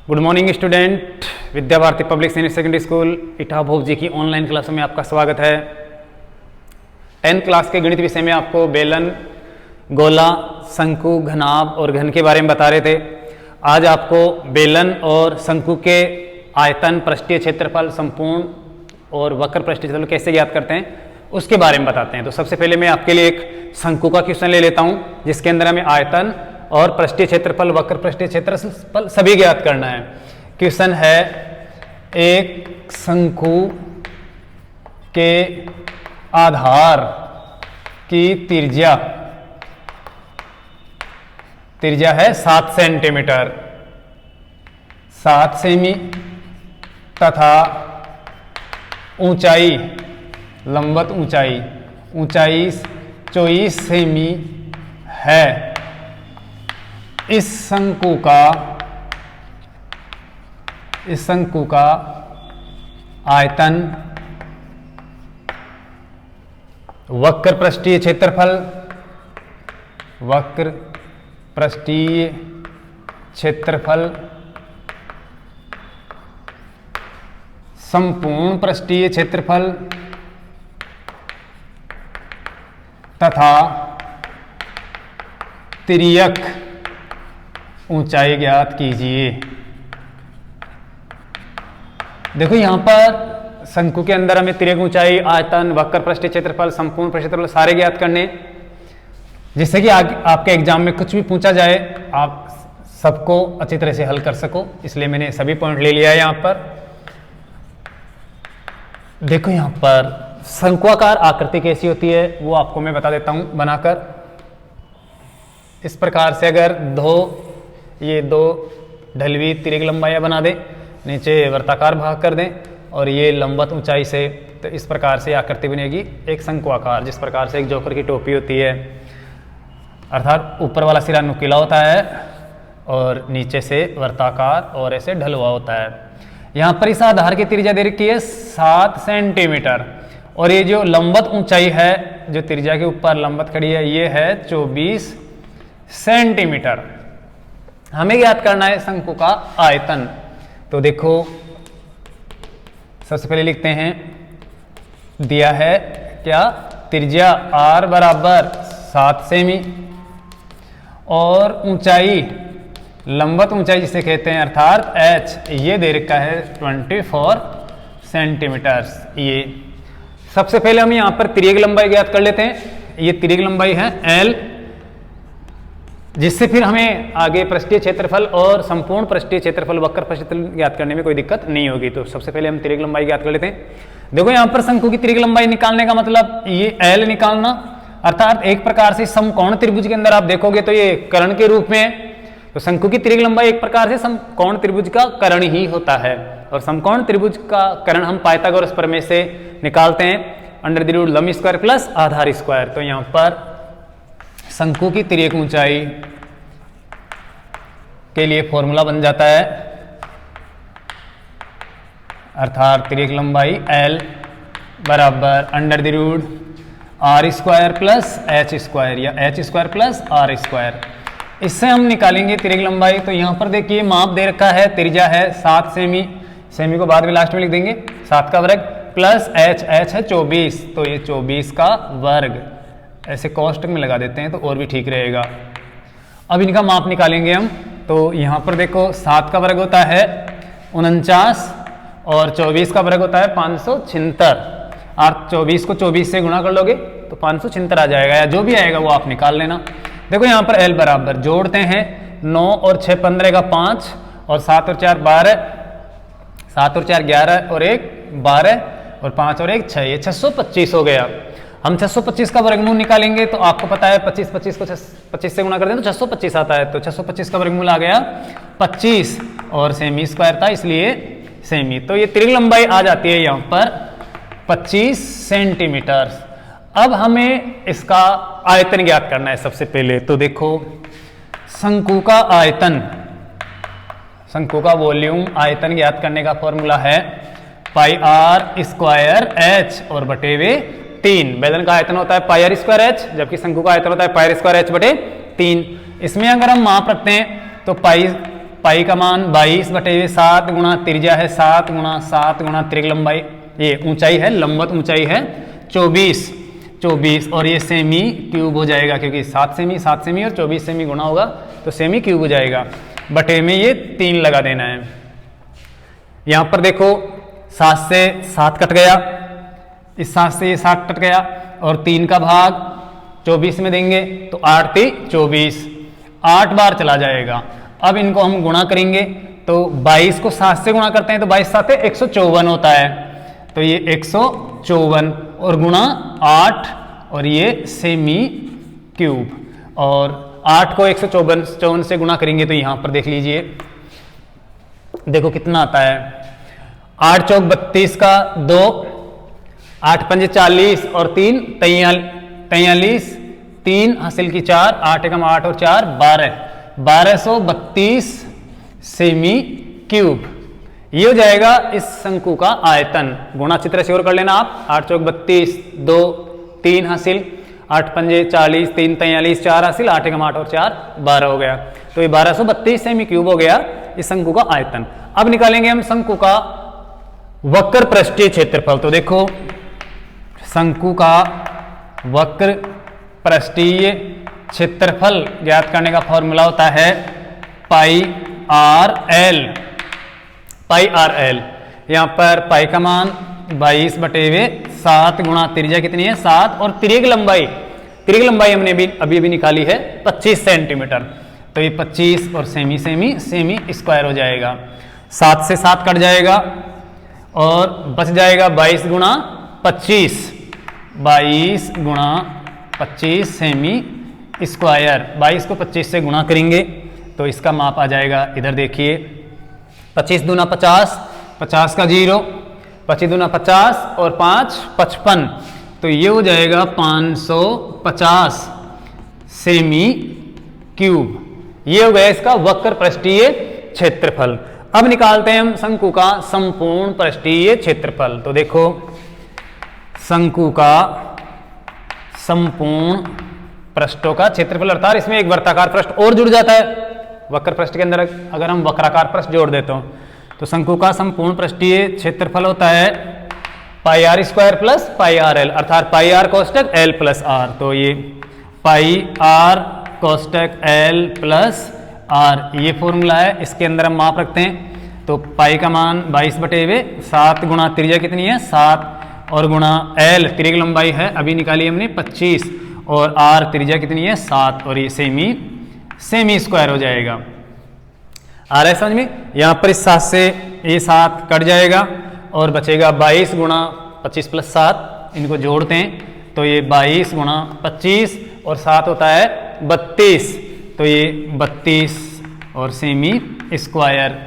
Good morning student. Vidya Bharati public senior secondary school Etah भोग जी की ऑनलाइन क्लासों में आपका स्वागत है। 10th क्लास के गणित विषय में आपको बेलन, गोला, शंकु, घनाभ और घन के बारे में बता रहे थे। आज आपको बेलन और शंकु के आयतन, पृष्ठीय क्षेत्रफल, संपूर्ण और वक्र पृष्ठीय क्षेत्रफल कैसे ज्ञात करते हैं उसके बारे में बताते हैं। तो सबसे पहले मैं आपके लिए एक शंकु का क्वेश्चन ले लेता हूं, जिसके अंदर हमें आयतन और पृष्ठीय क्षेत्रफल, वक्र पृष्ठीय क्षेत्रफल सभी ज्ञात करना है। क्वेश्चन है, एक शंकु के आधार की त्रिज्या है 7 सेंटीमीटर, 7 सेमी तथा ऊंचाई, लंबवत ऊंचाई 24 सेमी है। इस शंकु का आयतन, वक्र पृष्ठीय क्षेत्रफल, संपूर्ण पृष्ठीय क्षेत्रफल तथा तिर्यक ऊंचाई ज्ञात कीजिए। देखो यहां पर शंकु के अंदर हमें तिर्यक ऊंचाई, आयतन, वक्र पृष्ठीय क्षेत्रफल, संपूर्ण पृष्ठीय क्षेत्रफल सारे ज्ञात करने, जिससे कि आपके एग्जाम में कुछ भी पूछा जाए आप सबको अच्छी तरह से हल कर सको। इसलिए मैंने सभी पॉइंट ले लिया है। यहां पर देखो, यहां पर शंक्वाकार आकृति कैसी होती है वो आपको मैं बता देता हूं बनाकर। इस प्रकार से अगर ये दो ढलवी तिर्यक लंबाइयां बना दें, नीचे वर्ताकार भाग कर दें और ये लंबवत ऊंचाई से, तो इस प्रकार से आकृति बनेगी एक शंक्वाकार। जिस प्रकार से एक जोकर की टोपी होती है, अर्थात ऊपर वाला सिरा नुकीला होता है और नीचे से वर्ताकार और ऐसे ढलवा होता है। यहाँ पर इस आधार की त्रिज्या दे रखी है 7 सेंटीमीटर और ये जो लंबवत ऊंचाई है, जो त्रिज्या के ऊपर लंबवत खड़ी है, ये है 24 सेंटीमीटर। हमें ज्ञात करना है शंकु का आयतन। तो देखो, सबसे पहले लिखते हैं, दिया है क्या, त्रिज्या r बराबर 7 सेमी और ऊंचाई, लंबवत ऊंचाई जिसे कहते हैं अर्थात h, ये दे रखा है 24 सेंटीमीटर। ये सबसे पहले हम यहां पर तिर्यक लंबाई ज्ञात कर लेते हैं। ये तिर्यक लंबाई है l, जिससे फिर हमें आगे पृष्ठीय क्षेत्रफल और संपूर्ण पृष्ठीय क्षेत्रफल, वक्र पृष्ठीय क्षेत्रफल ज्ञात करने में कोई दिक्कत नहीं होगी। तो सबसे पहले हम तिर्यक लंबाई ज्ञात कर लेते हैं। देखो यहां पर शंकु की तिर्यक लंबाई निकालने का मतलब ये l निकालना, अर्थात एक प्रकार से समकोण त्रिभुज के अंदर आप देखोगे तो ये कर्ण के रूप में है। तो शंकु की तिर्यक लंबाई एक प्रकार से समकोण त्रिभुज का कर्ण ही होता है और समकोण त्रिभुज का कर्ण हम पाइथागोरस प्रमेय से निकालते हैं, √, लंब स्क्वायर प्लस आधार स्क्वायर। तो यहां पर शंकु की तिर्यक ऊंचाई के लिए फॉर्मूला बन जाता है, अर्थात तिर्यक लंबाई L बराबर √r² प्लस h² या h² प्लस r²। इससे हम निकालेंगे तिर्यक लंबाई। तो यहां पर देखिए माप दे रखा है, त्रिज्या है 7 सेमी, सेमी को बाद में लास्ट में लिख देंगे, 7 का वर्ग प्लस h है 24, तो ये 24 का वर्ग, ऐसे कोष्टक में लगा देते हैं तो और भी ठीक रहेगा। अब इनका माप निकालेंगे हम। तो यहाँ पर देखो 7 का वर्ग होता है 49 और 24 का वर्ग होता है 576। आप 24 को 24 से गुणा कर लोगे तो 576 आ जाएगा, या जो भी आएगा वो आप निकाल लेना। देखो यहाँ पर L बराबर जोड़ते हैं, 9 और 6 15 का 5 और 7 और 4 12, 7 और 4 11 और 1 12 और 5 और 1 6, ये 625 हो गया। हम 625 का वर्गमूल निकालेंगे तो आपको पता है 25 को 25 से गुणा कर दें तो 625 आता है। तो 625 का वर्गमूल आ गया 25 और सेमी स्क्वायर था इसलिए सेमी। तो ये तिर्यक लंबाई आ जाती है यहाँ पर 25 सेंटीमीटर। अब हमें इसका आयतन ज्ञात करना है सबसे पहले। तो देखो, शंकु का आयतन, शंकु का वॉल्यूम आयतन ज्ञात करने का फॉर्मूला है πr² और बटेवे 3। बेलन का आयतन होता है πr²h, जबकि शंकु का आयतन होता है πr²h/3। इसमें अगर हम माप रखते हैं तो पाई पाई का मान 22/7 गुणा त्रिज्या है 7 गुणा 7 गुणा तिर्यक लंबाई, ये ऊंचाई है, लंबवत ऊंचाई है 24 और ये सेमी क्यूब हो जाएगा, क्योंकि 7 सेमी और 24 सेमी गुणा होगा तो सेमी क्यूब हो जाएगा। बटे में ये 3 लगा देना है। यहां पर देखो 7 से 7 कट गया, इस 7 से ये 7 कट गया और 3 का भाग 24 में देंगे तो 8 × 3 = 24, 8 बार चला जाएगा। अब इनको हम गुणा करेंगे तो 22 को 7 से गुणा करते हैं तो 22 × 7 = 154 होता है, तो ये 154 और गुणा 8 और ये सेमी क्यूब, और 8 को 154 से गुणा करेंगे तो यहां पर देख लीजिए, देखो कितना आता है, 8 चौक 32 का 2, 8 पंजे 40 और 3 43, 3 हासिल की 4, 8 एकम 8 और 4 12, 1232 सेमी क्यूब। ये हो जाएगा इस शंकु का आयतन। गुणा चित्र से और कर लेना आप, 8 चौक 32, 2 3 हासिल, 8 पंजे 40, 3 43, 4 हासिल, 8 एकम 8 और 4 12 हो गया, तो ये 1232 सेमी क्यूब हो गया इस शंकु का आयतन। अब निकालेंगे हम शंकु का वक्र पृष्ठीय क्षेत्रफल। तो देखो शंकु का वक्र पृष्ठीय क्षेत्रफल ज्ञात करने का फॉर्मूला होता है पाई आर एल। यहां पर पाई का मान 22/7 गुणा त्रिज्या कितनी है 7 और तिर्यक लंबाई हमने अभी निकाली है 25 सेंटीमीटर, तो ये 25 और सेमी स्क्वायर हो जाएगा। 7 से 7 कट जाएगा और बच जाएगा 22 गुणा 25 सेमी स्क्वायर। 22 को 25 से गुणा करेंगे तो इसका माप आ जाएगा, इधर देखिए 25 दूना 50, 50 का 0, 25 दूना 50 और 5 55, तो ये हो जाएगा 550 सेमी क्यूब। ये हो गया इसका वक्र पृष्ठीय क्षेत्रफल। अब निकालते हैं हम शंकु का संपूर्ण पृष्ठीय क्षेत्रफल। तो देखो शंकु का संपूर्ण पृष्ठों का क्षेत्रफल, अर्थात इसमें एक वर्ताकार पृष्ठ और जुड़ जाता है। वक्र पृष्ठ के अंदर अगर हम वक्राकार पृष्ठ जोड़ देते हो तो शंकु का संपूर्ण पृष्ठीय क्षेत्रफल होता है πr² + πrl, अर्थात πr कोष्टक l + r। तो ये πr कोष्टक l + r ये फॉर्मूला है, इसके अंदर हम माप रखते हैं। तो पाई का मान 22/7 गुणा त्रिज्या कितनी है 7 और गुणा l तिर्यक लंबाई है अभी निकाली हमने 25 और r त्रिज्या कितनी है 7 और ये सेमी स्क्वायर हो जाएगा। आ रहा है समझ में? यहां पर इस 7 से ये 7 कट जाएगा और बचेगा 22 गुणा 25 + 7, इनको जोड़ते हैं तो ये 22 गुणा 25 और 7 होता है 32, तो ये 32 और सेमी स्क्वायर।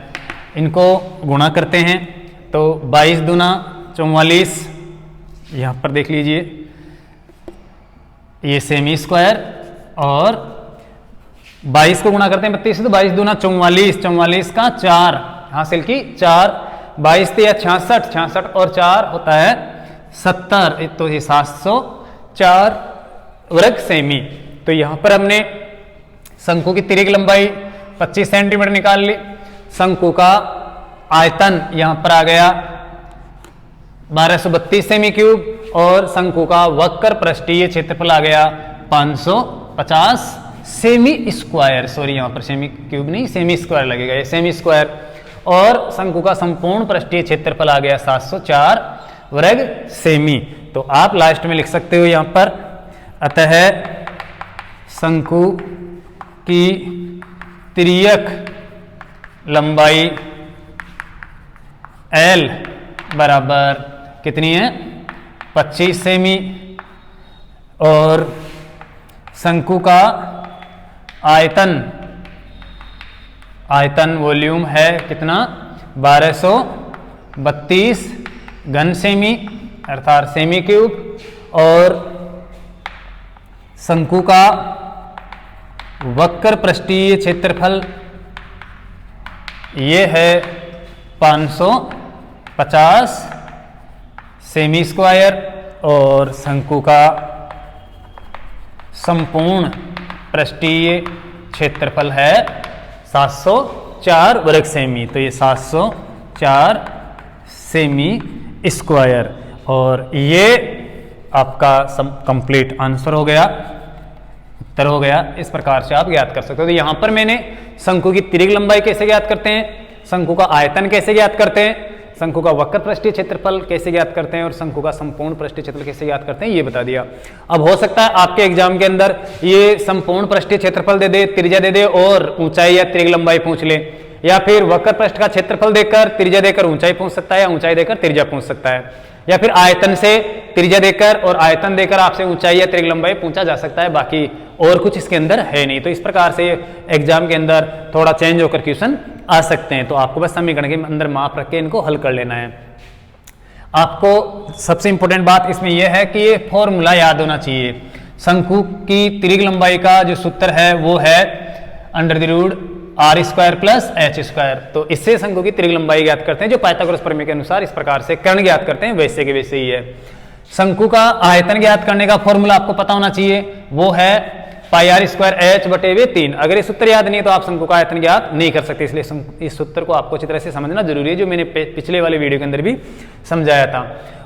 इनको गुणा करते हैं तो 22 दूना 44, यहाँ पर देख लीजिए ये सेमी स्क्वायर, और 22 को गुणा करते हैं 32 से तो 22 दूना 44, 44 का 4 हासिल की 4, 22 × 66, 66 और 4 होता है 70, तो ये 704 वर्ग सेमी। तो यहां पर हमने शंकु की तिर्यक लंबाई 25 सेंटीमीटर निकाल ली, शंकु का आयतन यहां पर आ गया 1232 सेमी क्यूब, और शंकु का वक्र पृष्ठीय क्षेत्रफल आ गया 550 सेमी स्क्वायर। सॉरी यहां पर सेमी क्यूब नहीं सेमी स्क्वायर लगेगा, ये सेमी स्क्वायर। और शंकु का संपूर्ण पृष्ठीय क्षेत्रफल आ गया 704 वर्ग सेमी। तो आप लास्ट में लिख सकते हो यहां पर, अतः शंकु की तिर्यक लंबाई L बराबर कितनी है 25 सेमी, और शंकु का आयतन वॉल्यूम है कितना 1232 घन सेमी अर्थात सेमी क्यूब, और शंकु का वक्र पृष्ठीय क्षेत्रफल ये है 550 सेमी स्क्वायर, और शंकु का संपूर्ण पृष्ठीय क्षेत्रफल है 704 704 वर्ग सेमी, तो ये 704 सेमी स्क्वायर, और ये आपका कंप्लीट आंसर हो गया, उत्तर हो गया। इस प्रकार से आप ज्ञात कर सकते हो। तो यहां पर मैंने शंकु की तिर्यक लंबाई कैसे ज्ञात करते हैं, शंकु का आयतन कैसे ज्ञात करते हैं, शंकु का वक्र पृष्ठीय क्षेत्रफल कैसे ज्ञात करते हैं और शंकु का संपूर्ण पृष्ठीय क्षेत्रफल कैसे ज्ञात करते हैं, ये बता दिया। अब हो सकता है आपके एग्जाम के अंदर ये संपूर्ण पृष्ठीय क्षेत्रफल दे दे, त्रिज्या दे दे और ऊंचाई या तिर्यक लंबाई पूछ ले, या फिर वक्र पृष्ठ का क्षेत्रफल देकर त्रिज्या देकर ऊंचाई पूछ सकता है, या ऊंचाई देकर त्रिज्या पूछ सकता है, या फिर आयतन से त्रिज्या देकर और आयतन देकर आपसे ऊंचाई या तिर्यक लंबाई पूछा जा सकता है, बाकी और कुछ इसके अंदर है नहीं। तो इस प्रकार से एग्जाम के अंदर थोड़ा चेंज होकर क्वेश्चन आ सकते हैं। तो आपको बस समीकरण के अंदर माप रख के इनको हल कर लेना है। आपको सबसे इंपॉर्टेंट बात इसमें यह है कि ये फॉर्मूला याद होना चाहिए। शंकु की तिर्यक लंबाई का जो सूत्र है वो है √r² प्लस h²। तो इससे शंकु की तिर्यक लंबाई ज्ञात करते हैं, जो पाइथागोरस प्रमेय के अनुसार इस प्रकार से कर्ण ज्ञात करते हैं, वैसे के वैसे ही है। शंकु का आयतन ज्ञात करने का फॉर्मूला आपको पता होना चाहिए, वो है πr²h/3। अगर ये सूत्र याद नहीं है तो आप शंकु का आयतन ज्ञात नहीं कर सकते, इसलिए इस सूत्र को आपको अच्छी तरह से समझना जरूरी है, जो मैंने पिछले वाले वीडियो के अंदर भी समझाया था।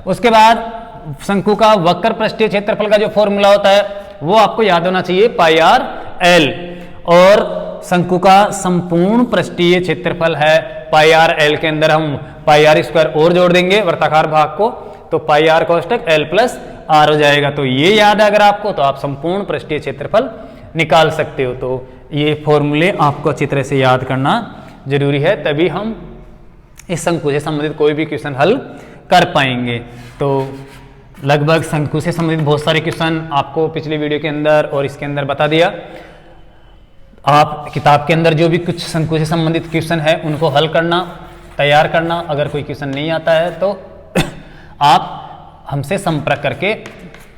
उसके बाद शंकु का वक्र पृष्ठीय क्षेत्रफल का जो फॉर्मूला होता है वो आपको याद होना चाहिए πr/l, और शंकु का संपूर्ण पृष्ठीय क्षेत्रफल है πr/l के अंदर हम πr² और जोड़ देंगे वृत्ताकार भाग को, तो πr कोष्टक l प्लस r हो जाएगा। तो ये याद है अगर आपको, तो आप संपूर्ण पृष्ठीय क्षेत्रफल निकाल सकते हो। तो ये फॉर्मूले आपको अच्छी तरह से याद करना जरूरी है, तभी हम इस शंकु से संबंधित कोई भी क्वेश्चन हल कर पाएंगे। तो लगभग शंकु से संबंधित बहुत सारे क्वेश्चन आपको पिछले वीडियो के अंदर और इसके अंदर बता दिया। आप किताब के अंदर जो भी कुछ शंकु से संबंधित क्वेश्चन है उनको हल करना, तैयार करना। अगर कोई क्वेश्चन नहीं आता है तो आप हमसे संपर्क करके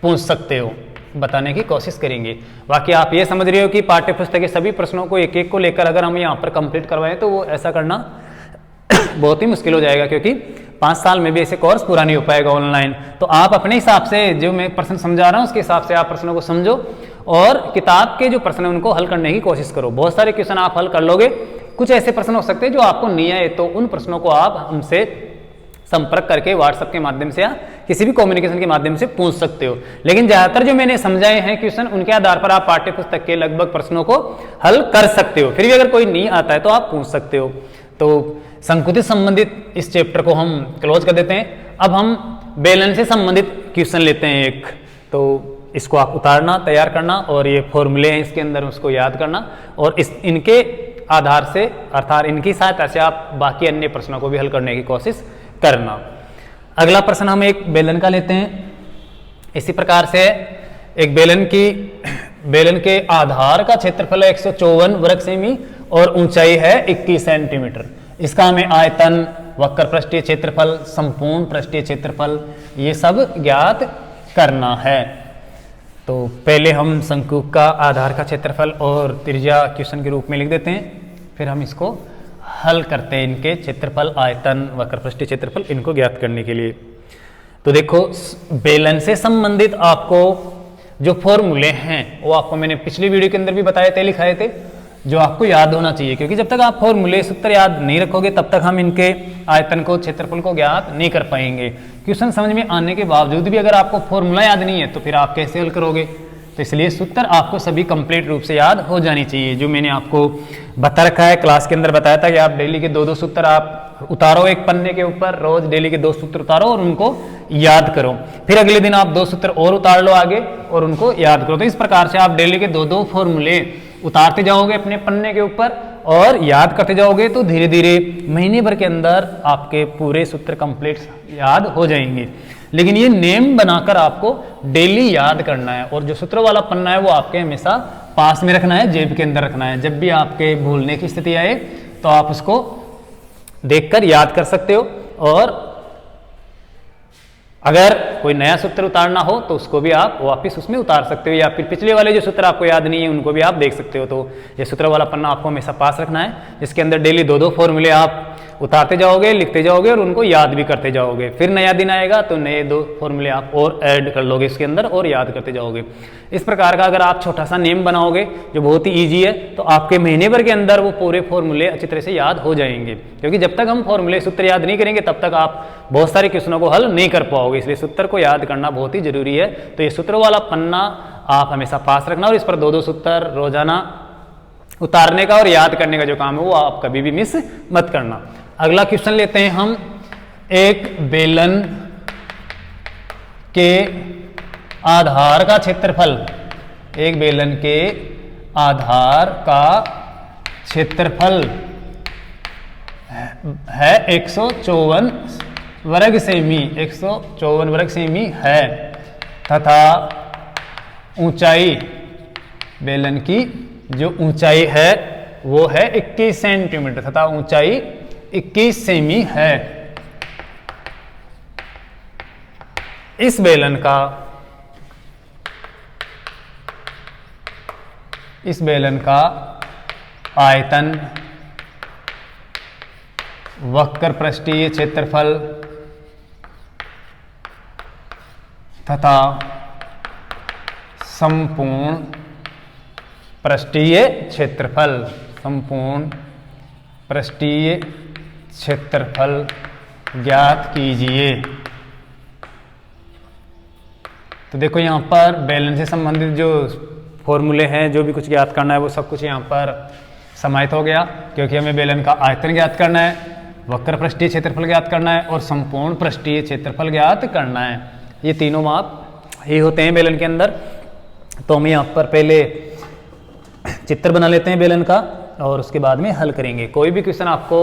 पूछ सकते हो, बताने की कोशिश करेंगे। बाकी आप ये समझ रहे हो कि पाठ्य पुस्तक के सभी प्रश्नों को एक एक को लेकर अगर हम यहाँ पर कंप्लीट करवाएं तो वो ऐसा करना बहुत ही मुश्किल हो जाएगा, क्योंकि 5 साल में भी ऐसे कोर्स पूरा नहीं हो पाएगा ऑनलाइन। तो आप अपने हिसाब से जो मैं प्रश्न समझा रहा हूँ उसके हिसाब से आप प्रश्नों को समझो और किताब के जो प्रश्न है उनको हल करने की कोशिश करो। बहुत सारे क्वेश्चन आप हल कर लोगे, कुछ ऐसे प्रश्न हो सकते हैं जो आपको नहीं आए, तो उन प्रश्नों को आप हमसे संपर्क करके व्हाट्सएप के माध्यम से या किसी भी कम्युनिकेशन के माध्यम से पूछ सकते हो। लेकिन ज्यादातर जो मैंने समझाए हैं क्वेश्चन, उनके आधार पर आप पाठ्य पुस्तक के लगभग प्रश्नों को हल कर सकते हो। फिर भी अगर कोई नहीं आता है तो आप पूछ सकते हो। तो शंकु से संबंधित इस चैप्टर को हम क्लोज कर देते हैं। अब हम बेलन से संबंधित क्वेश्चन लेते हैं एक, तो इसको आप उतारना, तैयार करना, और ये फॉर्मूले हैं इसके अंदर उसको याद करना, और इनके आधार से अर्थात इनकी सहायता से आप बाकी अन्य प्रश्नों को भी हल करने की कोशिश करना। अगला प्रश्न हम एक बेलन का लेते हैं। इसी प्रकार से एक बेलन के आधार का क्षेत्रफल है 154 वर्ग सेमी और ऊंचाई है 21 सेंटीमीटर। इसका हमें आयतन, वक्र पृष्ठीय क्षेत्रफल, संपूर्ण पृष्ठीय क्षेत्रफल ये सब ज्ञात करना है। तो पहले हम शंकु का आधार का क्षेत्रफल और त्रिज्या क्वेश्चन के रूप में लिख देते हैं, फिर हम इसको हल करते हैं इनके क्षेत्रफल, आयतन, वक्र पृष्ठीय क्षेत्रफल इनको ज्ञात करने के लिए। तो देखो, बेलन से संबंधित आपको जो फॉर्मूले हैं वो आपको मैंने पिछली वीडियो के अंदर भी बताए थे, लिखाए थे, जो आपको याद होना चाहिए, क्योंकि जब तक आप फॉर्मूले सूत्र याद नहीं रखोगे तब तक हम इनके आयतन को, क्षेत्रफल को ज्ञात नहीं कर पाएंगे। क्वेश्चन समझ में आने के बावजूद भी अगर आपको फॉर्मूला याद नहीं है तो फिर आप कैसे हल करोगे। तो इसलिए सूत्र आपको सभी कंप्लीट रूप से याद हो जानी चाहिए, जो मैंने आपको बता रखा है। क्लास के अंदर बताया था कि आप डेली के 2-2 सूत्र आप उतारो एक पन्ने के ऊपर, रोज डेली के 2 सूत्र उतारो और उनको याद करो। फिर अगले दिन आप 2 सूत्र और उतार लो आगे और उनको याद करो। तो इस प्रकार से आप डेली के 2-2 फॉर्मूले उतारते जाओगे अपने पन्ने के ऊपर और याद करते जाओगे, तो धीरे धीरे महीने भर के अंदर आपके पूरे सूत्र कंप्लीट याद हो जाएंगे। लेकिन ये नेम बनाकर आपको डेली याद करना है, और जो सूत्र वाला पन्ना है वो आपके हमेशा पास में रखना है, जेब के अंदर रखना है। जब भी आपके भूलने की स्थिति आए तो आप उसको देखकर याद कर सकते हो, और अगर कोई नया सूत्र उतारना हो तो उसको भी आप वापस उसमें उतार सकते हो, या फिर पिछले वाले जो सूत्र आपको याद नहीं है उनको भी आप देख सकते हो। तो ये सूत्र वाला पन्ना आपको हमेशा पास रखना है, जिसके अंदर डेली 2-2 फॉर्मूले आप उतारते जाओगे, लिखते जाओगे और उनको याद भी करते जाओगे। फिर नया दिन आएगा तो नए 2 फॉर्मूले आप और ऐड कर लोगे इसके अंदर और याद करते जाओगे। इस प्रकार का अगर आप छोटा सा नेम बनाओगे जो बहुत ही ईजी है, तो आपके महीने भर के अंदर वो पूरे फॉर्मूले अच्छी तरह से याद हो जाएंगे। क्योंकि जब तक हम फॉर्मूले सूत्र याद नहीं करेंगे तब तक आप बहुत सारे क्वेश्चनों को हल नहीं कर पाओगे। इसलिए सूत्र को याद करना बहुत ही जरूरी है। तो ये सूत्र वाला पन्ना आप हमेशा पास रखना और इस पर 2-2 सूत्र रोजाना उतारने का और याद करने का जो काम है वो आप कभी भी मिस मत करना। अगला क्वेश्चन लेते हैं हम। एक बेलन के आधार का क्षेत्रफल, एक बेलन के आधार का क्षेत्रफल है 154 वर्ग सेमी, 154 वर्ग सेमी है तथा ऊंचाई, बेलन की जो ऊंचाई है वो है 21 सेंटीमीटर तथा ऊंचाई 21 सेमी है। इस बेलन का आयतन, वक्र पृष्ठीय क्षेत्रफल तथा संपूर्ण पृष्ठीय क्षेत्रफल, संपूर्ण पृष्ठीय क्षेत्रफल ज्ञात कीजिए। तो देखो यहाँ पर बेलन से संबंधित जो फॉर्मूले हैं, जो भी कुछ ज्ञात करना है वो सब कुछ यहाँ पर समाहित हो गया। क्योंकि हमें बेलन का आयतन ज्ञात करना है, वक्र पृष्ठीय क्षेत्रफल ज्ञात करना है और संपूर्ण पृष्ठीय क्षेत्रफल ज्ञात करना है। ये तीनों माप ही होते हैं बेलन के अंदर। तो हम यहाँ पर पहले चित्र बना लेते हैं बेलन का और उसके बाद में हल करेंगे। कोई भी क्वेश्चन आपको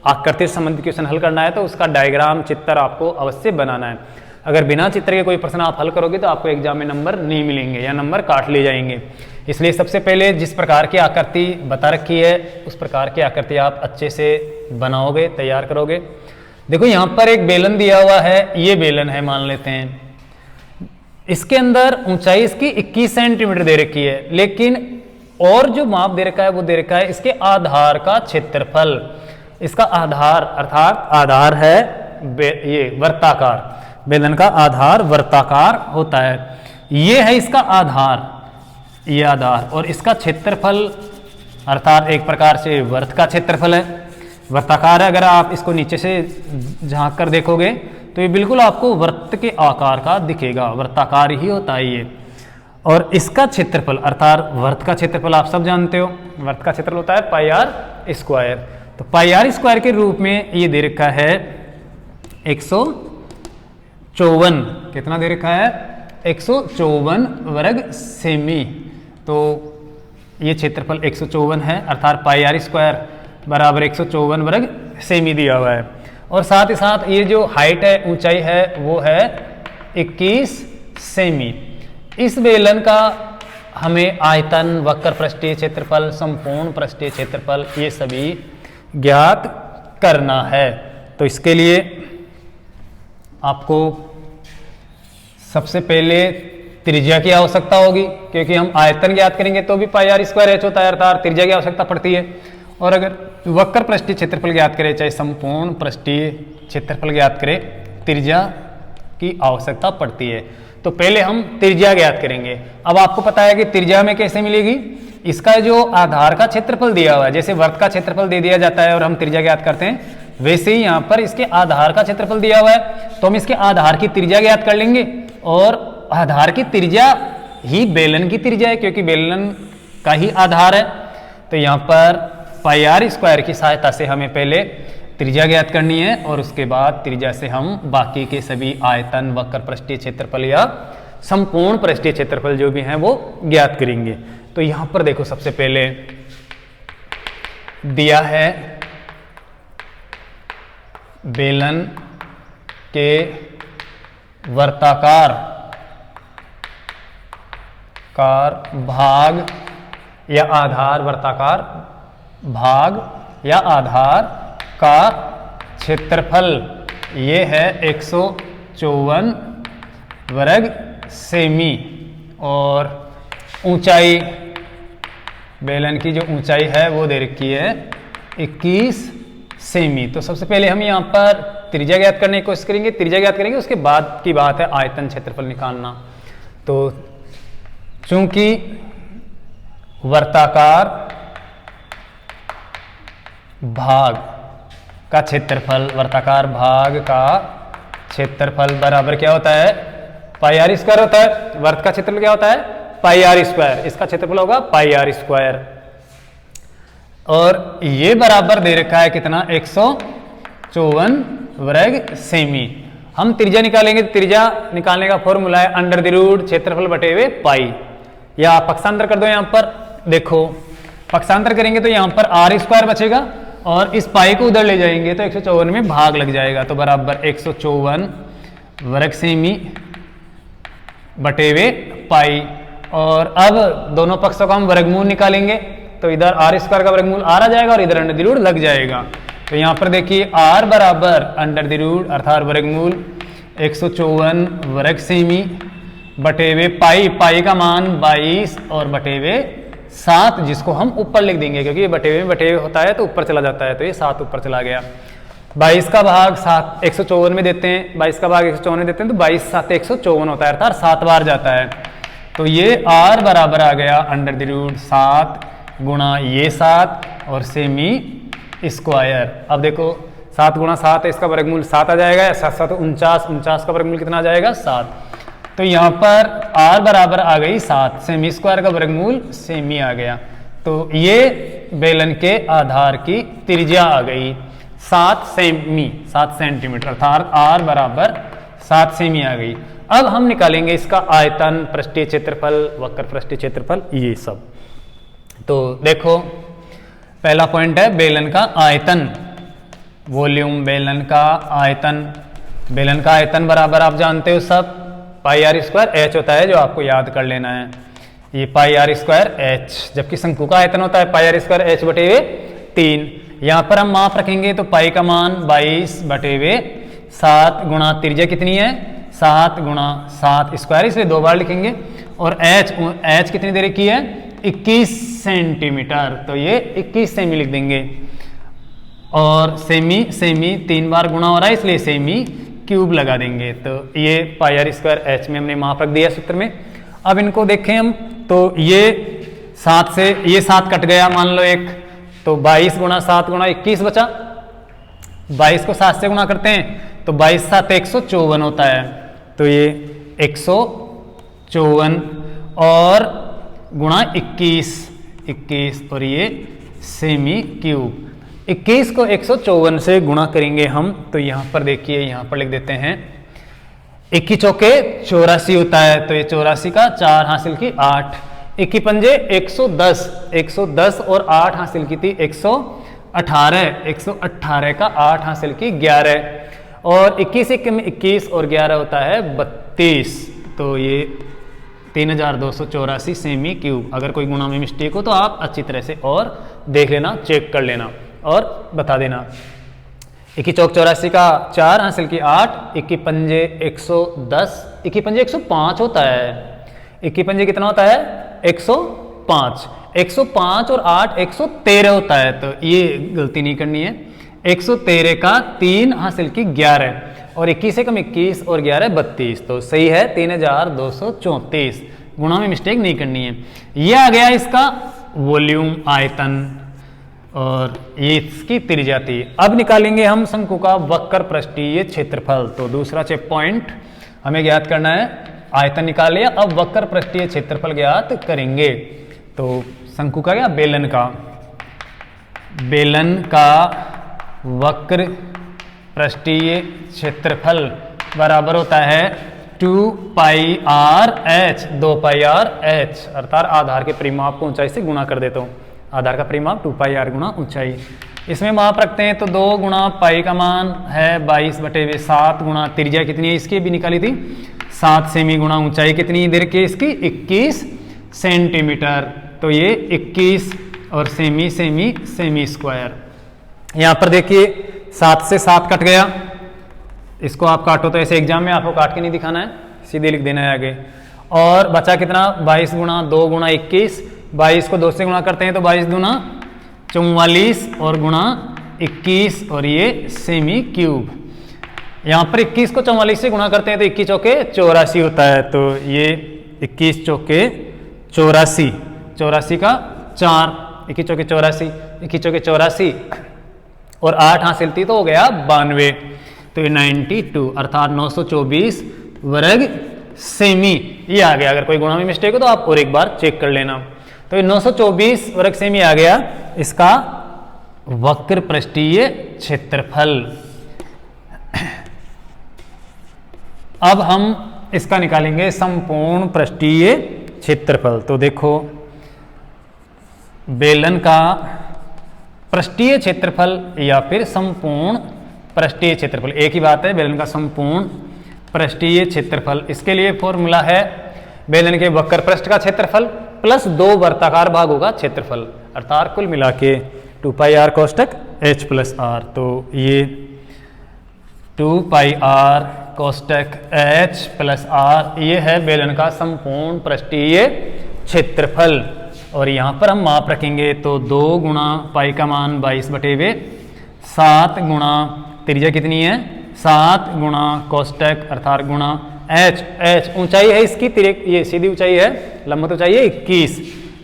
आकृति से संबंधित क्वेश्चन हल करना है तो उसका डायग्राम, चित्र आपको अवश्य बनाना है। अगर बिना चित्र के कोई प्रश्न आप हल करोगे तो आपको एग्जाम में नंबर नहीं मिलेंगे या नंबर काट लिए जाएंगे। इसलिए सबसे पहले जिस प्रकार की आकृति बता रखी है उस प्रकार की आकृति आप अच्छे से बनाओगे, तैयार करोगे। देखो यहाँ पर एक बेलन दिया हुआ है, ये बेलन है मान लेते हैं। इसके अंदर ऊंचाई इसकी 21 सेंटीमीटर दे रखी है, लेकिन और जो माप दे रखा है वो दे रखा है इसके आधार का क्षेत्रफल। इसका आधार अर्थात आधार है ये वर्ताकार, बेलन का आधार वर्ताकार होता है। ये है इसका आधार, ये आधार, और इसका क्षेत्रफल अर्थात एक प्रकार से वर्त का क्षेत्रफल है, वर्ताकार है। अगर आप इसको नीचे से झांक कर देखोगे तो ये बिल्कुल आपको वर्त के आकार का दिखेगा, वर्ताकार ही होता है ये। और इसका क्षेत्रफल अर्थात वर्त का क्षेत्रफल आप सब जानते हो, वर्त का क्षेत्रफल होता है पाई आर स्क्वायर। तो पाई आर स्क्वायर के रूप में ये दे रखा है 154, कितना दे रखा है 154 वर्ग सेमी। तो ये क्षेत्रफल 154 है अर्थात पाई आर स्क्वायर बराबर 154 वर्ग सेमी दिया हुआ है। और साथ ही साथ ये जो हाइट है, ऊंचाई है, वो है 21 सेमी। इस बेलन का हमें आयतन, वक्र पृष्ठीय क्षेत्रफल, संपूर्ण पृष्ठीय क्षेत्रफल ये सभी ज्ञात करना है। तो इसके लिए आपको सबसे पहले त्रिज्या की आवश्यकता होगी, क्योंकि हम आयतन ज्ञात करेंगे तो भी पाई आर स्क्वायर एच होता है अर्थात त्रिज्या की आवश्यकता पड़ती है। और अगर वक्र पृष्ठीय क्षेत्रफल ज्ञात करें, चाहे संपूर्ण पृष्ठीय क्षेत्रफल ज्ञात करें, त्रिज्या की आवश्यकता पड़ती है। तो पहले हम त्रिज्या ज्ञात करेंगे। अब आपको पता है कि त्रिज्या में कैसे मिलेगी, इसका जो आधार का क्षेत्रफल दिया हुआ है, जैसे वर्त का क्षेत्रफल दे दिया जाता है और हम त्रिज्या ज्ञात करते हैं, वैसे ही यहाँ पर इसके आधार का क्षेत्रफल दिया हुआ है। तो हम इसके आधार की त्रिज्या ज्ञात कर लेंगे और आधार की त्रिज्या ही बेलन की त्रिज्या है, क्योंकि बेलन का ही आधार है। तो यहाँ पर पाई आर स्क्वायर की सहायता से हमें पहले त्रिज्या ज्ञात करनी है और उसके बाद त्रिज्या से हम बाकी के सभी आयतन, वक्र पृष्ठीय क्षेत्रफल या संपूर्ण पृष्ठीय क्षेत्रफल जो भी हैं वो ज्ञात करेंगे। तो यहाँ पर देखो सबसे पहले दिया है बेलन के वर्ताकार भाग या आधार, वर्ताकार भाग या आधार का क्षेत्रफल ये है 154 वर्ग सेमी। और ऊंचाई, बेलन की जो ऊंचाई है वो दे रखी है 21 सेमी। तो सबसे पहले हम यहाँ पर त्रिज्या ज्ञात करने की कोशिश करेंगे, त्रिज्या ज्ञात करेंगे, उसके बाद की बात है आयतन क्षेत्रफल निकालना। तो चूंकि वर्ताकार भाग का क्षेत्रफल, वर्ताकार भाग का क्षेत्रफल बराबर क्या होता है, पाई आर स्क्वायर होता है। वर्त का क्षेत्रफल क्या होता है, पाई आर स्क्वायर, इसका क्षेत्रफल होगा पाई आर स्क्वायर। और ये बराबर दे रखा है कितना, 154 वर्ग सेमी। हम त्रिज्या निकालेंगे, त्रिज्या निकालने का फॉर्मूला है अंडर द रूट क्षेत्रफल बटे हुए पाई, या आप पक्षांतर कर दो। यहां पर देखो पक्षांतर करेंगे तो यहां पर आर स्क्वायर बचेगा और इस पाई को उधर ले जाएंगे तो 154 में भाग लग जाएगा, तो बराबर 154 वर्ग सेमी बटे हुए पाई। और अब दोनों पक्षों का हम वर्गमूल निकालेंगे, तो इधर आर स्क्वायर का वर्गमूल आर आ जाएगा और इधर अंडर द रूट लग जाएगा। तो यहाँ पर देखिए आर बराबर अंडर द रूट अर्थात वर्गमूल 154 वर्ग सेमी बटे हुए पाई, पाई का मान 22 और बटे हुए 7, जिसको हम ऊपर लिख देंगे क्योंकि ये बटे हुए में बटे हुए होता है तो ऊपर चला जाता है, तो ये 7 ऊपर चला गया। 22 का भाग 7 154 में देते हैं, 22 का भाग 154 में देते हैं तो 22 7 154 होता है, अर्थात 7 बार जाता है। तो ये आर बराबर आ गया अंडर द रूट 7 गुणा ये 7 और सेमी स्क्वायर। अब देखो 7 गुणा 7 है, इसका वर्गमूल 7 आ जाएगा, 7 7 49, 49 का वर्गमूल कितना आ जाएगा 7। तो यहाँ पर r बराबर आ गई 7, सेमी स्क्वायर का वर्गमूल सेमी आ गया। तो ये बेलन के आधार की त्रिज्या आ गई 7 सेमी, 7 सेंटीमीटर, अर्थात r बराबर 7 सेमी आ गई। अब हम निकालेंगे इसका आयतन, पृष्ठीय क्षेत्रफल, वक्र पृष्ठीय क्षेत्रफल, ये सब। तो देखो पहला पॉइंट है बेलन का आयतन, वॉल्यूम बेलन का आयतन। बेलन का आयतन बराबर आप जानते हो सब पाई आर स्क्वायर एच होता है, जो आपको याद कर लेना है, ये पाई आर स्क्वायर एच, जबकि शंकु का आयतन होता है पाई आर स्क्वायर एच बटे हुए 3। यहाँ पर हम माप रखेंगे तो पाई का मान 22 बटे हुए 7 गुणा त्रिज्या कितनी है 7 गुणा 7 स्क्वायर, इसलिए 2 बार लिखेंगे। और एच कितनी देर की है 21 सेंटीमीटर, तो ये 21 सेमी लिख देंगे। और सेमी 3 बार गुणा हो रहा है इसलिए सेमी क्यूब लगा देंगे। तो ये पाई आर स्क्वायर एच में हमने माप रख दिया सूत्र में। अब इनको देखें हम, तो ये 7 से ये 7 कट गया मान लो एक, तो 22 गुणा 7 गुणा 21 बचा। 22 को 7 से गुणा करते हैं तो 22 7 154 होता है, तो ये 154 और गुणा 21 और ये सेमी क्यूब। 21 को 154 से गुणा करेंगे हम, तो यहाँ पर देखिए यहाँ पर लिख देते हैं 21 चौके 84 होता है, तो ये 84 का 4 हासिल की 8, 21 पंजे 110 और 8 हासिल की थी 118 का 8 हासिल की 11 और 21 में 21 और 11 होता है 32, तो ये 3284 सेमी क्यूब। अगर कोई गुणा में मिस्टेक हो तो आप अच्छी तरह से और देख लेना, चेक कर लेना और बता देना। 21 चौक 84 का 4 हासिल की 8, 21 पंजे 110, 21 पंजे 105 होता है। 21 पंजे कितना होता है 105, 105 और 8 113 होता है, तो ये गलती नहीं करनी है। 113 का 3 हासिल की 11 और 21 से कम 21 और 11 32, तो सही है 3234। गुणा में मिस्टेक नहीं करनी है। ये आ गया इसका वॉल्यूम आयतन और ये इसकी त्रिज्या थी। अब निकालेंगे हम शंकु का वक्र पृष्ठीय क्षेत्रफल। तो दूसरा चेक पॉइंट हमें ज्ञात करना है, आयतन निकाल लिया, अब वक्र पृष्ठीय क्षेत्रफल ज्ञात करेंगे। तो शंकु का क्या, बेलन का वक्र पृष्ठीय क्षेत्रफल बराबर होता है 2 pi r H, 2 pi r H, अर्थात आधार के परिमाप को ऊंचाई से गुणा कर देता हूँ। आधार का परिमाप 2 पाई आर गुणा ऊंचाई। इसमें माप रखते हैं तो 2 गुणा पाई का मान है 22 बटे हुए 7 गुणा त्रिज्या कितनी है इसकी भी निकाली थी 7 सेमी गुणा ऊंचाई कितनी देर की इसकी 21 सेंटीमीटर, तो ये 21 और सेमी स्क्वायर। यहाँ पर देखिए 7 से 7 कट गया, इसको आप काटो तो ऐसे एग्जाम में आपको काट के नहीं दिखाना है, सीधे लिख देना है आगे। और बचा कितना 22 गुणा 2 गुणा 21, 22 को 2 से गुणा करते हैं तो 22 गुणा 44 और गुणा 21 और ये सेमी क्यूब। यहाँ पर 21 को 44 से गुणा करते हैं तो 21 चौके 84 होता है। तो ये 21 चौके 84, 84 का 4, 21 चौके 84, 21 चौके 84 और 8 हासिल थी तो हो गया 92। तो ये 92 अर्थात 924 वर्ग सेमी ये आ गया। अगर कोई गुणा में मिस्टेक हो तो आप और एक बार चेक कर लेना। तो ये 924 वर्ग सेमी आ गया इसका वक्र पृष्ठीय क्षेत्रफल। अब हम इसका निकालेंगे संपूर्ण पृष्ठीय क्षेत्रफल। तो देखो बेलन का पृष्ठीय क्षेत्रफल या फिर संपूर्ण पृष्ठीय क्षेत्रफल एक ही बात है। बेलन का संपूर्ण पृष्ठीय क्षेत्रफल, इसके लिए फॉर्मूला है बेलन के वक्र पृष्ठ का क्षेत्रफल प्लस 2 वर्ताकार भागों का क्षेत्रफल, अर्थात कुल मिला के 2 pi r कोष्टक h plus r. तो ये 2 pi r कोष्टक h plus are ये है बेलन का संपूर्ण पृष्ठीय क्षेत्रफल। और यहाँ पर हम माप रखेंगे तो 2 गुणा पाई का मान 22/7 गुणा त्रिज्या कितनी है 7 गुणा कोष्टक अर्थात गुणा h ऊंचाई है इसकी, ये सीधी ऊंचाई है, लंबवत ऊंचाई है 21,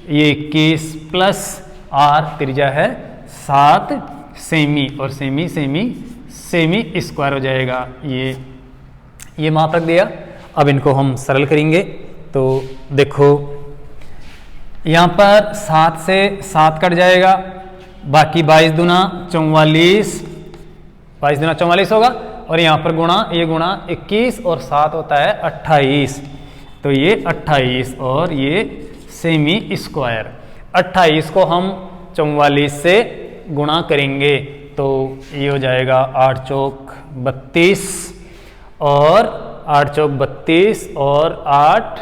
ये 21 प्लस r त्रिज्या है 7 सेमी और सेमी स्क्वायर हो जाएगा। ये माप रख दिया। अब इनको हम सरल करेंगे। तो देखो यहाँ पर 7 से 7 कट जाएगा, बाकी 22 दूना 44, 22 दूना 44 होगा और यहाँ पर गुणा, ये गुणा 21 और 7 होता है 28। तो ये 28 और ये सेमी स्क्वायर। 28 को हम 44 से गुणा करेंगे तो ये हो जाएगा 8 चौक 32 और 8 चौक 32 और 8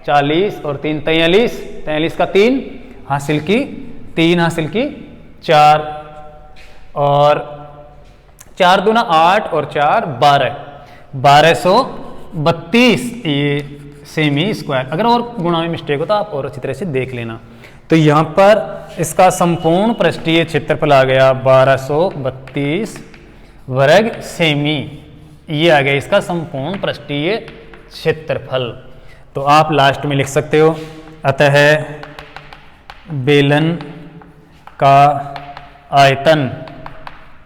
40 और 3 43, 43 का 3 हासिल की 4 और 4 दूना 8 और 4 12, 1232 ये सेमी स्क्वायर। अगर और गुणा में मिस्टेक हो तो आप और अच्छी तरह से देख लेना। तो यहाँ पर इसका संपूर्ण पृष्ठीय क्षेत्रफल आ गया 1232 वर्ग सेमी, ये आ गया इसका संपूर्ण पृष्ठीय क्षेत्रफल। तो आप लास्ट में लिख सकते हो अतः बेलन का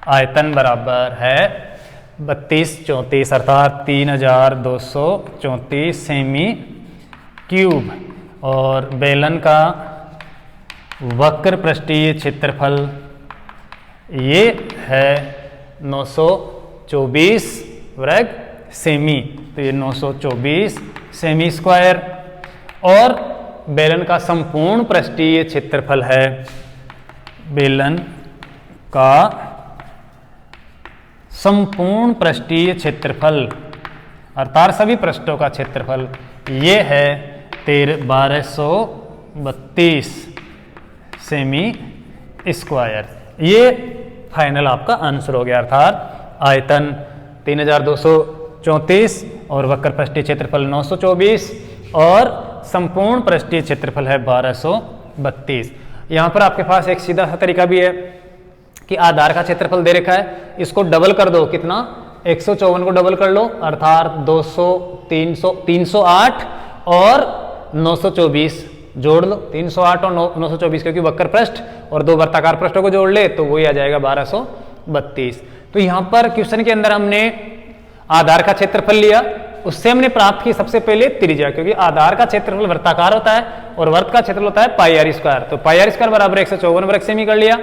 आयतन बराबर है 3234 अर्थात 3234 सेमी क्यूब और बेलन का वक्र पृष्ठीय क्षेत्रफल ये है 924 वर्ग सेमी। तो ये 924 सेमी स्क्वायर और बेलन का संपूर्ण पृष्ठीय क्षेत्रफल है बेलन का संपूर्ण पृष्ठीय क्षेत्रफल अर्थात सभी पृष्ठों का क्षेत्रफल ये है 1232 सेमी स्क्वायर। ये फाइनल आपका आंसर हो गया अर्थात आयतन 3234 और वक्र पृष्ठीय क्षेत्रफल 924 और संपूर्ण पृष्ठीय क्षेत्रफल है 1232। यहाँ पर आपके पास एक सीधा सा तरीका भी है कि आधार का क्षेत्रफल दे रखा है, इसको डबल कर दो। कितना 154 को डबल कर लो अर्थात 200 308 और 924 जोड़ लो 308 और 924 क्योंकि वक्र पृष्ठ और 2 वर्ताकार पृष्ठों को जोड़ ले तो वही आ जाएगा 1232। तो यहाँ पर क्वेश्चन के अंदर हमने आधार का क्षेत्रफल लिया, उससे हमने प्राप्त की सबसे पहले त्रिज्या, क्योंकि आधार का क्षेत्रफल वर्ताकार होता है और वर्त का क्षेत्रफल होता है पाई आर स्क्वायर। तो पाई आर स्क्वायर बराबर 154 वर्ग सेमी कर लिया।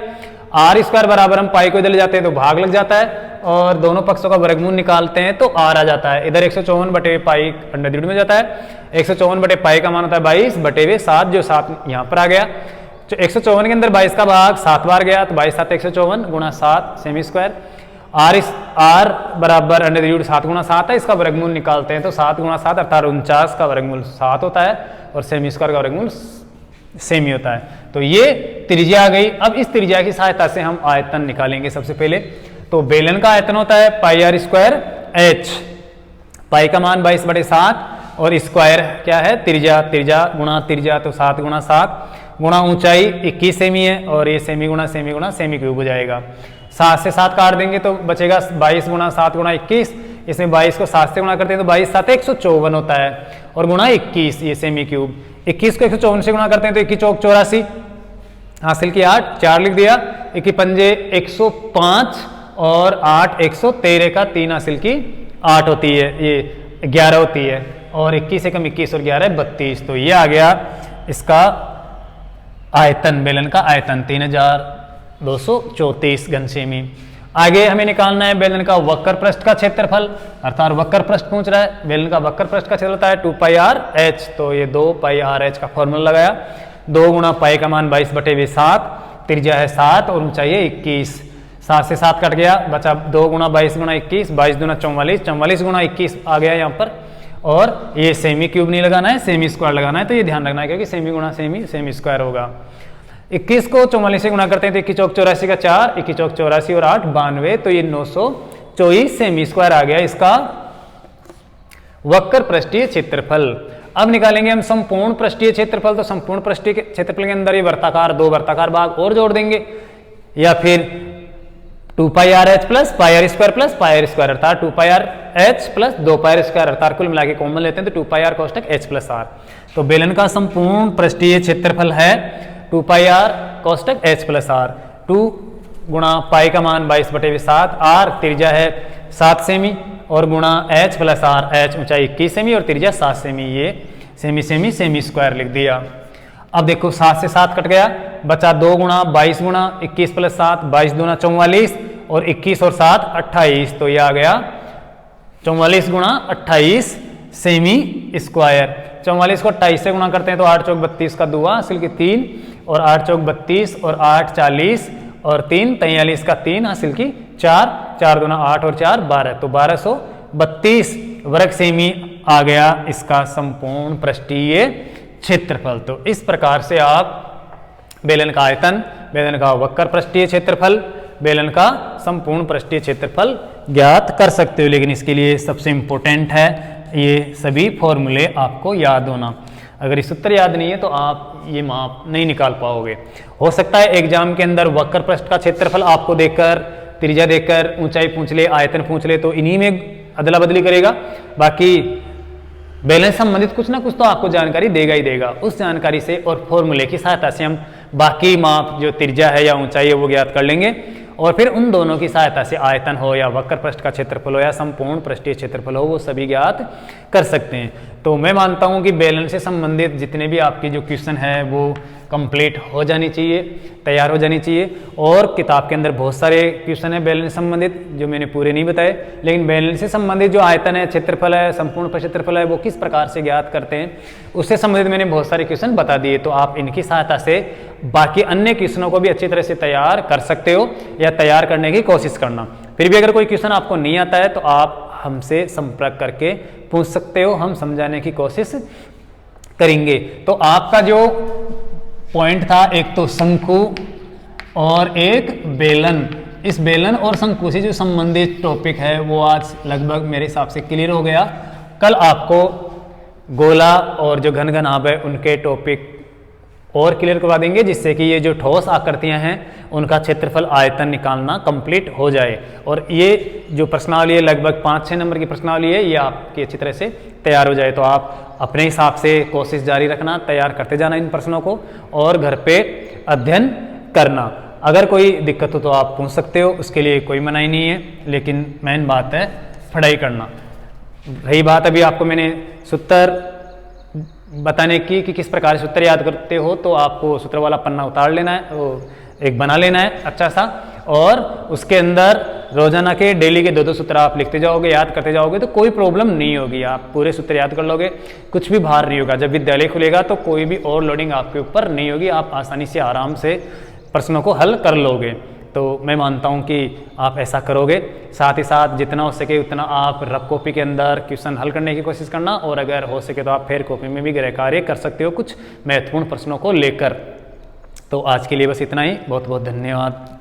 आर स्क्वायर बराबर हम पाई को इधर ले जाते हैं तो भाग लग जाता है और दोनों पक्षों का वर्गमूल निकालते हैं तो आर आ जाता है। इधर 154 बटे पाई अंडर में जाता है। 154 बटे पाई का मान होता है 22 बटे 7 जो 7 यहाँ पर आ गया। तो 154 के अंदर 22 का भाग 7 बार गया तो 22 7 154 गुणा 7 सेमी स्क्वायर। आर बराबर अंडर 7 गुणा 7 है, इसका वर्गमूल निकालते हैं तो 7 गुणा 7 अर्थात 49 का वर्गमूल 7 होता है और सेमी स्क्वायर का वर्गमूल सेमी होता है। तो ये त्रिज्या आ गई। अब इस त्रिज्या की सहायता से हम आयतन निकालेंगे। सबसे पहले तो बेलन का आयतन होता है पाई आर स्क्वायर एच, पाई का मान 22 बटे 7 और स्क्वायर क्या है त्रिज्या गुणा त्रिज्या तो 7 गुणा 7 गुणा ऊंचाई 21 सेमी है और ये सेमी गुणा सेमी क्यूब हो जाएगा। 7 से 7 काट देंगे तो बचेगा 22 गुणा 7 गुणा 21। इसमें 22 को 7 से गुणा करते हैं तो 22 7 154 होता है, और गुणा 21 ये सेमी क्यूब। 21 को 154 से गुणा करते हैं तो 21 चौक 84, हासिल की 8, 4 लिख दिया, 21 पंजे 105 और 8 113 का 3 हासिल की 8 होती है, ये 11 होती है, और 21 एकम 21 और 11 32। तो ये आ गया इसका आयतन, बेलन का आयतन 3234 घन सेमी। आगे हमें निकालना है बेलन का वक्र पृष्ठ का क्षेत्रफल, अर्थात वक्र पृष्ठ पूछ रहा है। बेलन का वक्र पृष्ठ का क्षेत्रफल होता है 2 पाई आर एच, तो ये 2 पाई आर एच का फॉर्मूला लगाया। 2 गुणा पाई का मान 22/7, त्रिज्या है 7 और ऊंचाई है 21। 7 से 7 कट गया, बचा 2 गुणा 22 गुणा 21, 22 दूना 44, 44 गुणा 21 आ गया यहाँ पर। और ये सेमी क्यूब नहीं लगाना है, सेमी स्क्वायर लगाना है, तो ये ध्यान रखना है क्योंकि सेमी गुणा सेमी सेमी स्क्वायर होगा। 21 को 44 से गुणा करते हैं तो 21 चौक 84 का 4, 21 चौक 84 और 8 92, तो ये 924 सेमी स्क्वायर आ गया इसका वक्र पृष्ठीय क्षेत्रफल। अब निकालेंगे हम संपूर्ण पृष्ठीय क्षेत्रफल। तो संपूर्ण पृष्ठीय क्षेत्रफल के अंदर ये वर्ताकार 2 वर्ताकार भाग और जोड़ देंगे, या फिर 2 pi r h plus pi r square plus pi r square, अर्थात 2 pi r h plus 2 pi r square, अर्थात कुल मिला के कॉमन लेते हैं तो 2 पाई आर कोष्टक एच प्लस आर। तो बेलन का संपूर्ण पृष्ठीय क्षेत्रफल है 2 पाई आर कोष्टक एच प्लस आर। 2 गुणा पाई का मान 22/7, आर त्रिज्या है 7 सेमी, और गुणा एच प्लस आर, एच ऊंचाई 21 सेमी और त्रिज्या 7 सेमी, ये सेमी सेमी सेमी स्क्वायर लिख दिया। अब देखो 7 से 7 कट गया, बचा 2 गुणा 22 गुणा 21 प्लस 7, 22 दूना 44 और 21 और 7 28, तो ये आ गया 44 गुणा 28 सेमी स्क्वायर। 44 को 28 से गुणा करते हैं तो 8 चौक 32 का 2 हासिल की 3, और 8 चौक 32 और 8 40 और 3 43 का 3 हासिल की 4, 4 दूना 8 और 4 12, तो 1232 वर्ग सेमी आ गया इसका संपूर्ण पृष्ठीय क्षेत्रफल। तो इस प्रकार से आप बेलन का आयतन, बेलन का वक्र पृष्ठीय क्षेत्रफल, बेलन का संपूर्ण पृष्ठीय क्षेत्रफल ज्ञात कर सकते हो। लेकिन इसके लिए सबसे इंपॉर्टेंट है ये सभी फॉर्मूले आपको याद होना। अगर ये सूत्र याद नहीं है तो आप ये माप नहीं निकाल पाओगे। हो सकता है एग्जाम के अंदर वक्र पृष्ठ का क्षेत्रफल आपको देकर, त्रिज्या देकर, ऊंचाई पूछ ले, आयतन पूछ ले, तो इन्हीं में अदला बदली करेगा। बाकी बैलेंस संबंधित कुछ ना कुछ तो आपको जानकारी देगा ही देगा। उस जानकारी से और फॉर्मूले की सहायता से हम बाकी माप जो त्रिज्या है या ऊंचाई है वो ज्ञात कर लेंगे, और फिर उन दोनों की सहायता से आयतन हो या वक्र पृष्ठ का क्षेत्रफल हो या संपूर्ण पृष्ठीय क्षेत्रफल हो वो सभी ज्ञात कर सकते हैं। तो मैं मानता हूं कि बेलन से संबंधित जितने भी आपकी जो क्वेश्चन है वो कंप्लीट हो जानी चाहिए, तैयार हो जानी चाहिए। और किताब के अंदर बहुत सारे क्वेश्चन है बेलन से संबंधित जो मैंने पूरे नहीं बताए, लेकिन बेलन से संबंधित जो आयतन है, क्षेत्रफल है, संपूर्ण क्षेत्रफल है, वो किस प्रकार से ज्ञात करते हैं उससे संबंधित मैंने बहुत सारे क्वेश्चन बता दिए। तो आप इनकी सहायता से बाकी अन्य क्वेश्चनों को भी अच्छी तरह से तैयार कर सकते हो या तैयार करने की कोशिश करना। फिर भी अगर कोई क्वेश्चन आपको नहीं आता है तो आप हमसे संपर्क करके पूछ सकते हो, हम समझाने की कोशिश करेंगे। तो आपका जो पॉइंट था एक तो शंकु और एक बेलन, इस बेलन और शंकु से जो संबंधित टॉपिक है वो आज लगभग मेरे हिसाब से क्लियर हो गया। कल आपको गोला और जो घन घन आभ है उनके टॉपिक और क्लियर करवा देंगे, जिससे कि ये जो ठोस आकृतियां हैं उनका क्षेत्रफल आयतन निकालना कंप्लीट हो जाए। और ये जो प्रश्नावली है लगभग 5-6 नंबर की प्रश्नावली है, ये आपकी अच्छी तरह से तैयार हो जाए। तो आप अपने हिसाब से कोशिश जारी रखना, तैयार करते जाना इन प्रश्नों को और घर पे अध्ययन करना। अगर कोई दिक्कत हो तो आप पूछ सकते हो, उसके लिए कोई मनाही नहीं है, लेकिन मेन बात है पढ़ाई करना। रही बात अभी आपको मैंने सूत्र बताने की कि किस प्रकार सूत्र याद करते हो, तो आपको सूत्र वाला पन्ना उतार लेना है, वो एक बना लेना है अच्छा सा, और उसके अंदर रोजाना के डेली के 2-2 सूत्र आप लिखते जाओगे, याद करते जाओगे तो कोई प्रॉब्लम नहीं होगी। आप पूरे सूत्र याद कर लोगे, कुछ भी भार नहीं होगा। जब विद्यालय खुलेगा तो कोई भी और लोडिंग आपके ऊपर नहीं होगी, आप आसानी से आराम से प्रश्नों को हल कर लोगे। तो मैं मानता हूं कि आप ऐसा करोगे। साथ ही साथ जितना हो सके उतना आप रफ कॉपी के अंदर क्वेश्चन हल करने की कोशिश करना, और अगर हो सके तो आप फेर कॉपी में भी गृह कार्य कर सकते हो कुछ महत्वपूर्ण प्रश्नों को लेकर। तो आज के लिए बस इतना ही। बहुत बहुत धन्यवाद।